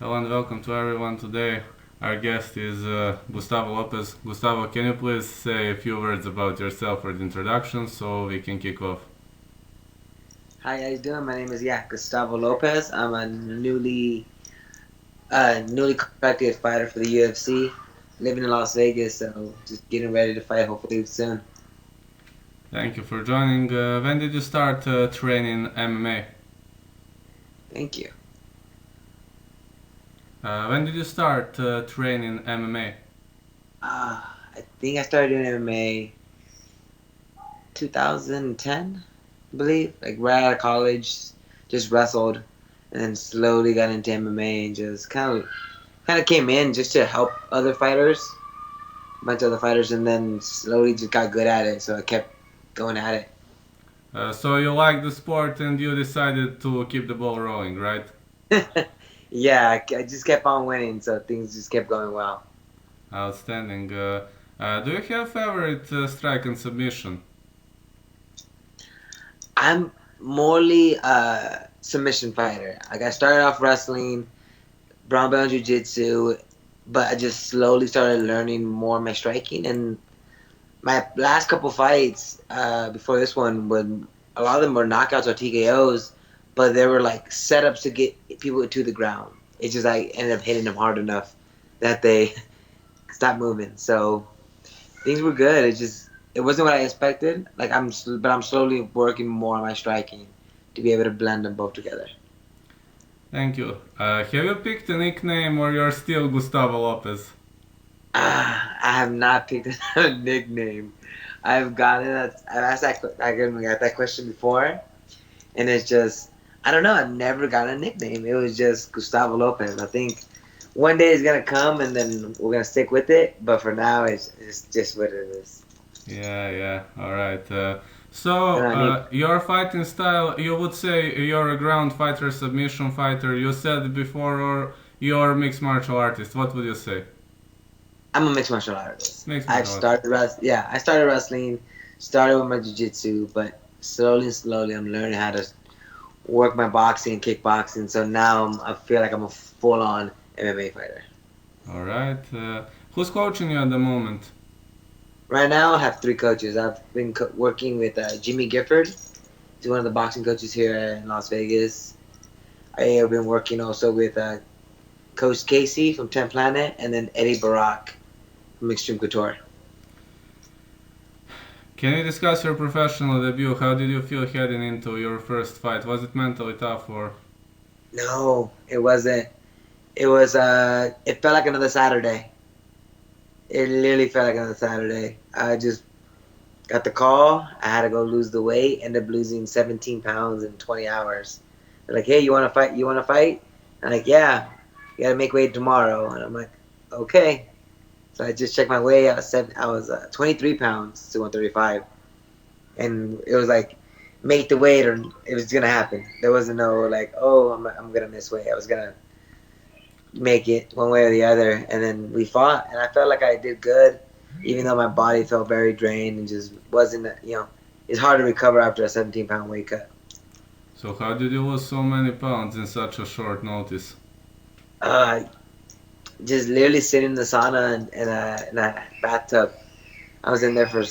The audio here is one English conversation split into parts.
Hello and welcome to everyone. Today, our guest is Gustavo Lopez. Gustavo, can you please say a few words about yourself for the introduction so we can kick off? Hi, how you doing? My name is Gustavo Lopez. I'm a newly contracted fighter for the UFC. Living in Las Vegas, so just getting ready to fight hopefully soon. Thank you for joining. When did you start training MMA? Thank you. When did you start training MMA? I think I started doing MMA 2010, I believe. Like right out of college, just wrestled, and then slowly got into MMA and just kind of came in just to help other fighters, a bunch of other fighters, and then slowly just got good at it. So I kept going at So you like the sport and you decided to keep the ball rolling, right? it. Yeah, I just kept on winning, so things just kept going well. Outstanding. Do you have favorite strike and submission? I'm morely a submission fighter. Like I started off wrestling, brown belt jiu-jitsu, but I just slowly started learning more of my striking. And my last couple fights before this one, when a lot of them were knockouts or TKOs, but they were like setups to get people to the ground. It just like ended up hitting them hard enough that they stopped moving. So things were good. It wasn't what I expected. But I'm slowly working more on my striking to be able to blend them both together. Thank you. Have you picked a nickname or you're still Gustavo Lopez? I have not picked a nickname. I've asked got that question before, and it's just I don't know. I've never got a nickname. It was just Gustavo Lopez. I think one day it's gonna come, and then we're gonna stick with it. But for now, it's just what it is. Yeah. All right. And I need. Your fighting style, you would say you're a ground fighter, submission fighter. You said it before, or you're a mixed martial artist. What would you say? I'm a mixed martial artist. Mixed martial artist. I started wrestling, started with my jiu-jitsu, but slowly, I'm learning how to work my boxing and kickboxing. So now I feel like I'm a full-on MMA fighter. All right. Who's coaching you at the moment? Right now, I have three coaches. I've been working with Jimmy Gifford. He's one of the boxing coaches here in Las Vegas. I have been working also with Coach Casey from 10 Planet, and then Eddie Barak from Extreme Couture. Can you discuss your professional debut? How did you feel heading into your first fight? Was it mentally tough or? No, it wasn't. It felt like another Saturday. It literally felt like another Saturday. I just got the call. I had to go lose the weight. Ended up losing 17 pounds in 20 hours. They're like, hey, you want to fight? You want to fight? I'm like, yeah. You got to make weight tomorrow. And I'm like, okay. So I just checked my weight. I was 23 pounds to 135. And it was like, make the weight or it was going to happen. There wasn't no like, oh, I'm going to miss weight. I was going to make it one way or the other. And then we fought, and I felt like I did good, even though my body felt very drained and just wasn't, it's hard to recover after a 17-pound weight cut. So how did you lose so many pounds in such a short notice? Uh, just literally sitting in the sauna in a bathtub. I was in there for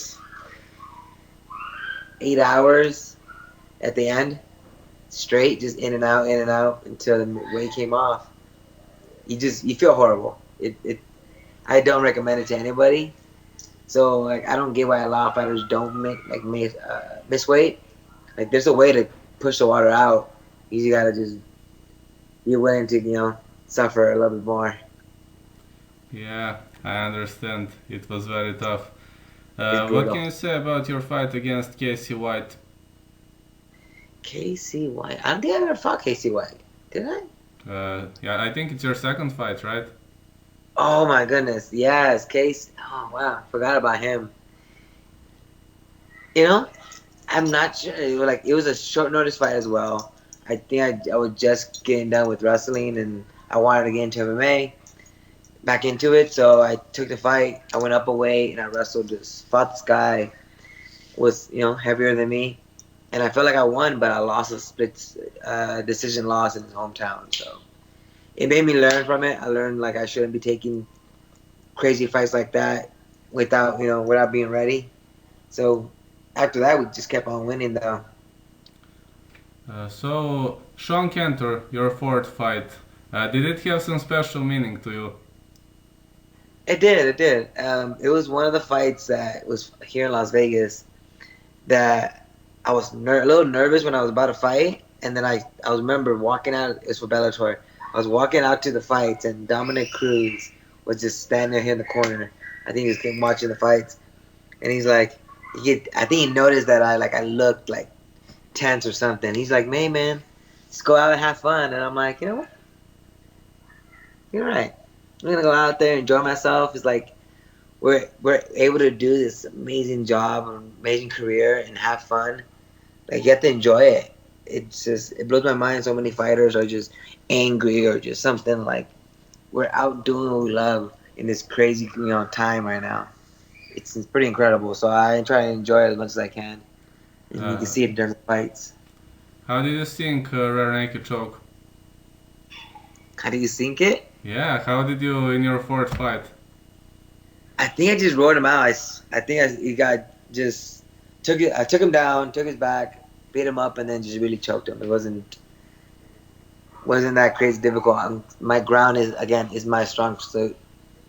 8 hours at the end, straight, just in and out until the weight came off. You feel horrible. I don't recommend it to anybody. So like I don't get why a lot of fighters don't miss weight. Like there's a way to push the water out. You just gotta just be willing to suffer a little bit more. Yeah, I understand. It was very tough. It's What can brutal. you say about your fight against Casey White? Casey White. I don't think I ever fought Casey White. Did I? Yeah, I think it's your second fight, right? Oh my goodness. Yes, Case. Oh wow, forgot about him. You know, I'm not sure. It was a short notice fight as well. I think I was just getting done with wrestling and I wanted to get into MMA. Back into it. So I took the fight. I went up a weight and I wrestled this fought this guy was heavier than me, and I felt like I won, but I lost a split decision loss in his hometown. So it made me learn from it. I learned like I shouldn't be taking crazy fights like that without without being ready. So after that, we just kept on winning though. So, Sean Cantor, your fourth fight, did it have some special meaning to you? It did, it did. It was one of the fights that was here in Las Vegas that I was a little nervous when I was about to fight, and then I remember walking out. It's for Bellator. I was walking out to the fights, and Dominic Cruz was just standing here in the corner. I think he was watching the fights, and he's like, I think he noticed that I looked like tense or something. He's like, "Hey man, just go out and have fun." And I'm like, you know what? You're right. I'm gonna go out there and enjoy myself. It's like we're able to do this amazing job, amazing career, and have fun. Like you have to enjoy it. It blows my mind. So many fighters are just angry or just something. Like we're out doing what we love in this crazy time right now. It's pretty incredible. So I try to enjoy it as much as I can, and you can Uh, see it during the fights. how did you think Rear Naked Choke? How do you think it? Yeah, how did you in your fourth fight? I think I just rode him out. I think he got just took it. I took him down, took his back, beat him up, and then just really choked him. It wasn't that crazy difficult. My ground is my strong suit,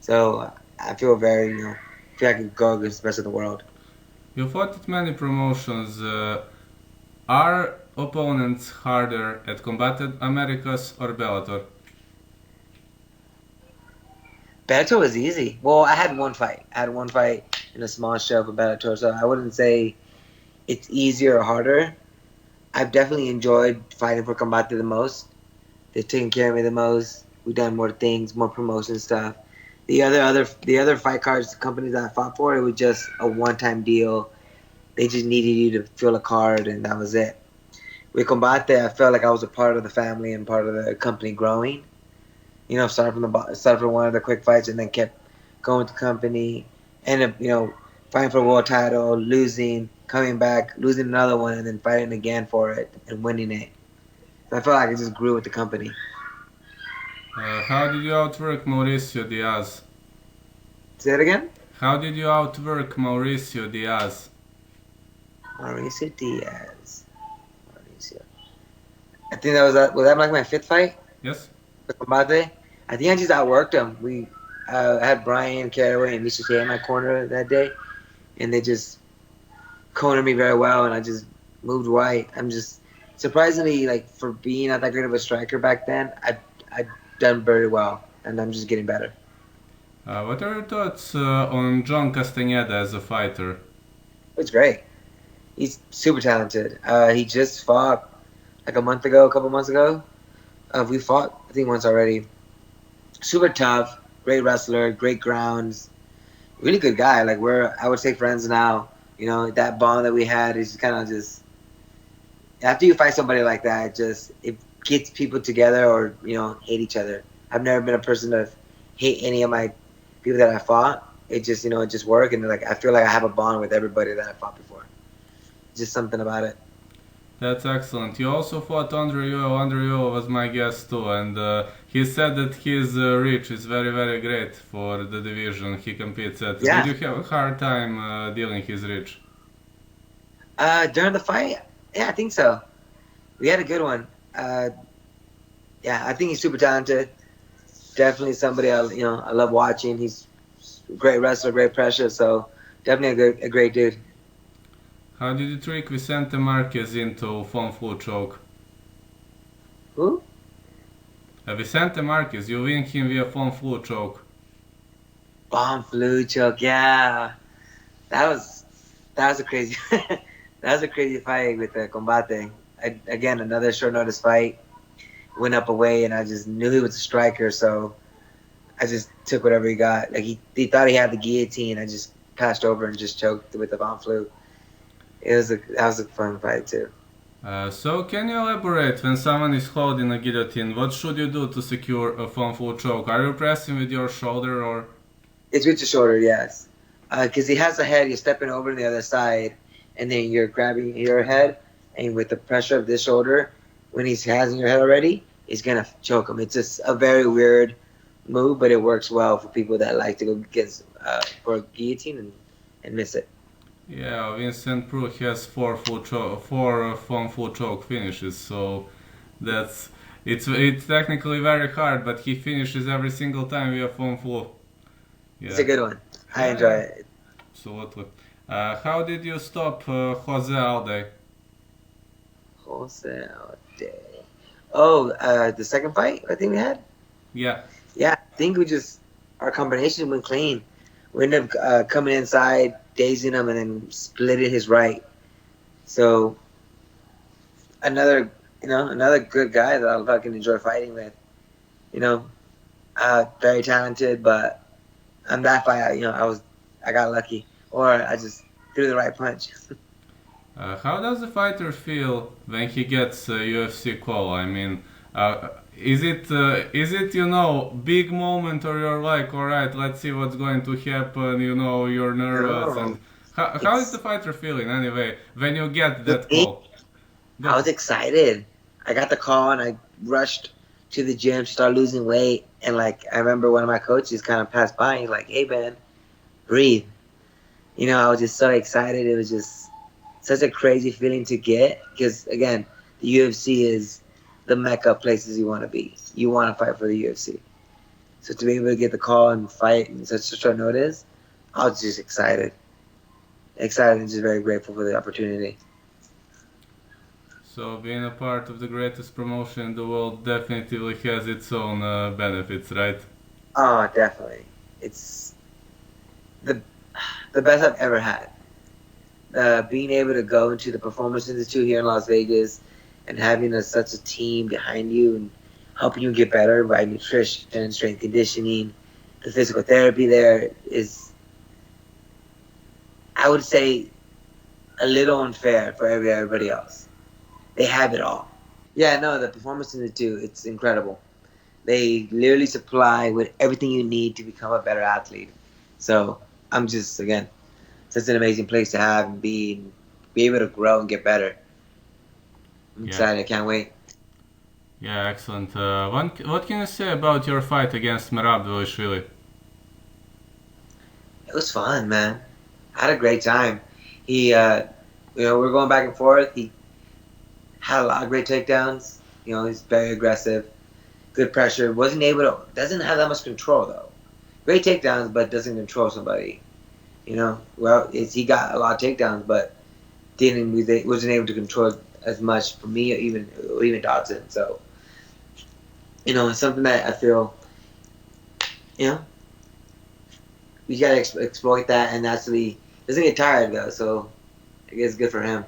so I feel very feel I can go against the rest of the world. You fought at many promotions. Are opponents harder at Combatant Americas or Bellator? Bellator was easy. Well, I had one fight. I had one fight in a small show for Bellator, so I wouldn't say it's easier or harder. I've definitely enjoyed fighting for Combate the most. They've taken care of me the most. We've done more things, more promotion stuff. The other fight cards companies that I fought for, it was just a one-time deal. They just needed you to fill a card, and that was it. With Combate, I felt like I was a part of the family and part of the company growing. Started from one of the quick fights and then kept going with the company. Ended up, fighting for a world title, losing, coming back, losing another one, and then fighting again for it and winning it. So I felt like I just grew with the company. How did you outwork Mauricio Diaz? Say that again? How did you outwork Mauricio Diaz? Mauricio Diaz. Mauricio. I think was that like my fifth fight Yes? with Combate? I think I just outworked him. I had Brian Caraway and Misha Shea in my corner that day, and they just cornered me very well, and I just moved white. I'm just surprisingly like for being not that great of a striker back then. I done very well, and I'm just getting better. What are your thoughts on John Castaneda as a fighter? It's great. He's super talented. He just fought like a couple months ago. We fought I think once already. Super tough, great wrestler, great grounds, really good guy. Like we're I would say friends now. That bond that we had is kind of just after you fight somebody like that, it gets people together or hate each other. I've never been a person to hate any of my people that I fought. It just worked, and like I feel like I have a bond with everybody that I fought before. Just something about it. That's excellent. You also fought Andre Yu. Andre Yu was my guest too, and he said that his reach is very, very great for the division he competes at. Yeah. Did you have a hard time dealing his reach? During the fight, yeah, I think so. We had a good one. Yeah, I think he's super talented. Definitely somebody I love watching. He's a great wrestler, great pressure. So definitely a great dude. How did you trick Vicente Marquez into Fon Flu choke? Who? Vicente Marquez, you win him via Fon Flu choke. Bomb flu choke. Yeah, that was a crazy that was a crazy fight with Combate. Again, another short notice fight. Went up away, and I just knew he was a striker, so I just took whatever he got. Like he thought he had the guillotine. I just passed over and just choked with the bomb flu. That was a fun fight too. So can you elaborate when someone is holding a guillotine? What should you do to secure a Fon Flu choke? Are you pressing with your shoulder or? It's with your shoulder, yes. Because he has the head, you're stepping over to the other side, and then you're grabbing your head, and with the pressure of this shoulder, when he has in your head already, is gonna choke him. It's just a very weird move, but it works well for people that like to go get for a guillotine and miss it. Yeah, Vincent Prue has four from full choke finishes, so that's it's technically very hard, but he finishes every single time via from full. It's Yeah, a good one. I yeah, enjoy yeah, it. absolutely. How did you stop Jose Alday? Wholesale day. Oh, the second fight I think we had. Yeah, Yeah, I think we just our combination went clean. We ended up coming inside, dazing him, and then splitting his right. So another, another good guy that I fucking enjoy fighting with. You know, very talented, but on that fight, I got lucky, or I just threw the right punch. how does the fighter feel when he gets a UFC call? I mean, is it big moment or you're like, all right, let's see what's going to happen? You're nervous, and No, how is the it's fighter feeling anyway when you get with that me. call? I Go. was excited. I got the call and I rushed to the gym to start losing weight. And like I remember one of my coaches kind of passed by and he's like, "Hey man, breathe." I was just so excited. It was just such a crazy feeling to get because again, the UFC is the mecca places you want to be. You want to fight for the UFC. So to be able to get the call and fight in such a short notice, I was just excited and just very grateful for the opportunity. So being a part of the greatest promotion in the world definitely has its own benefits, right? Oh, definitely. It's the the best I've ever had. Being able to go into the Performance Institute here in Las Vegas and having such a team behind you and helping you get better by nutrition, strength conditioning, the physical therapy there is, I would say, a little unfair for everybody else. They have it all. Yeah, no, the Performance Institute, it's incredible. They literally supply with everything you need to become a better athlete. So I'm just, again, such an amazing place to have and be able to grow and get better. I'm Yeah, excited. I can't wait. yeah, excellent. What can you say about your fight against Merab Dvalishvili? It was fun, man. I had a great time. He, we were going back and forth. He had a lot of great takedowns. He's very aggressive, good pressure. Wasn't able to, doesn't have that much control though. Great takedowns, but doesn't control somebody. He got a lot of takedowns, but wasn't able to control as much for me or even Dodson. So it's something that I feel you know we gotta exploit that, and actually doesn't get tired though. So I guess it's good for him.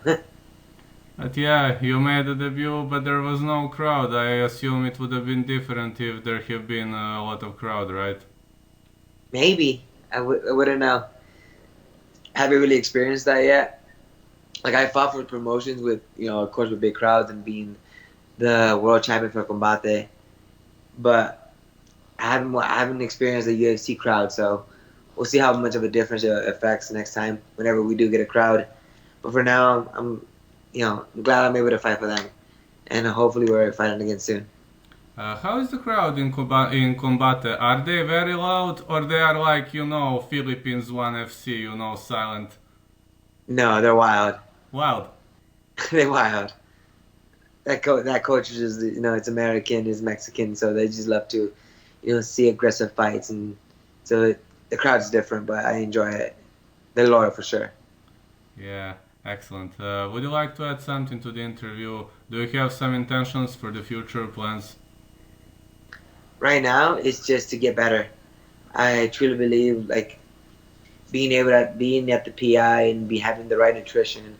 But yeah, you made a debut, but there was no crowd. I assume it would have been different if there had been a lot of crowd, right? Maybe I wouldn't know. Haven't really experienced that yet. Like I fought for promotions with of course with big crowds and being the world champion for Combate, but I haven't experienced the UFC crowd. So we'll see how much of a difference it affects next time whenever we do get a crowd. But for now, I'm glad I'm able to fight for them, and hopefully we're fighting again soon. How is the crowd in Combate? Are they very loud or they are like, Philippines 1 FC, silent? No, they're wild. Wild. They're wild. That coach is just, it's American, is Mexican, so they just love to, see aggressive fights, and so the crowd's different, but I enjoy it. They're loyal for sure. Yeah, excellent. Would you like to add something to the interview? Do you have some intentions for the future plans? Right now, it's just to get better. I truly believe like being at the PI and be having the right nutrition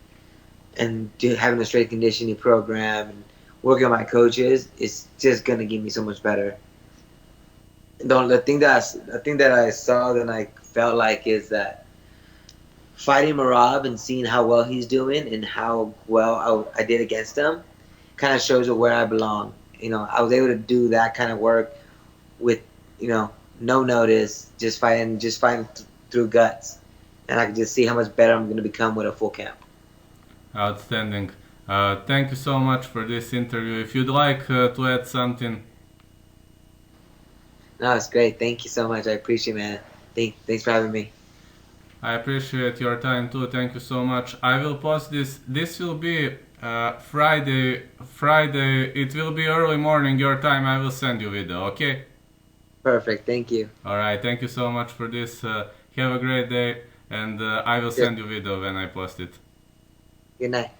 and having a strength conditioning program and working with my coaches is just gonna get me so much better. The thing that I saw and I felt like is that fighting Marab and seeing how well he's doing and how well I did against him kind of shows where I belong. I was able to do that kind of work with no notice, just fighting through guts, and I could just see how much better I'm going to become with a full camp. Outstanding. Thank you so much for this interview. If you'd like to add something. No, it's great. Thank you so much. I appreciate it, man. Thanks for having me. I appreciate your time too. Thank you so much. I will post this. This will be Friday. Friday. It will be early morning your time. I will send you video. Okay. Perfect. Thank you. All right. Thank you so much for this. Have a great day, and I will send you video when I post it. Good night.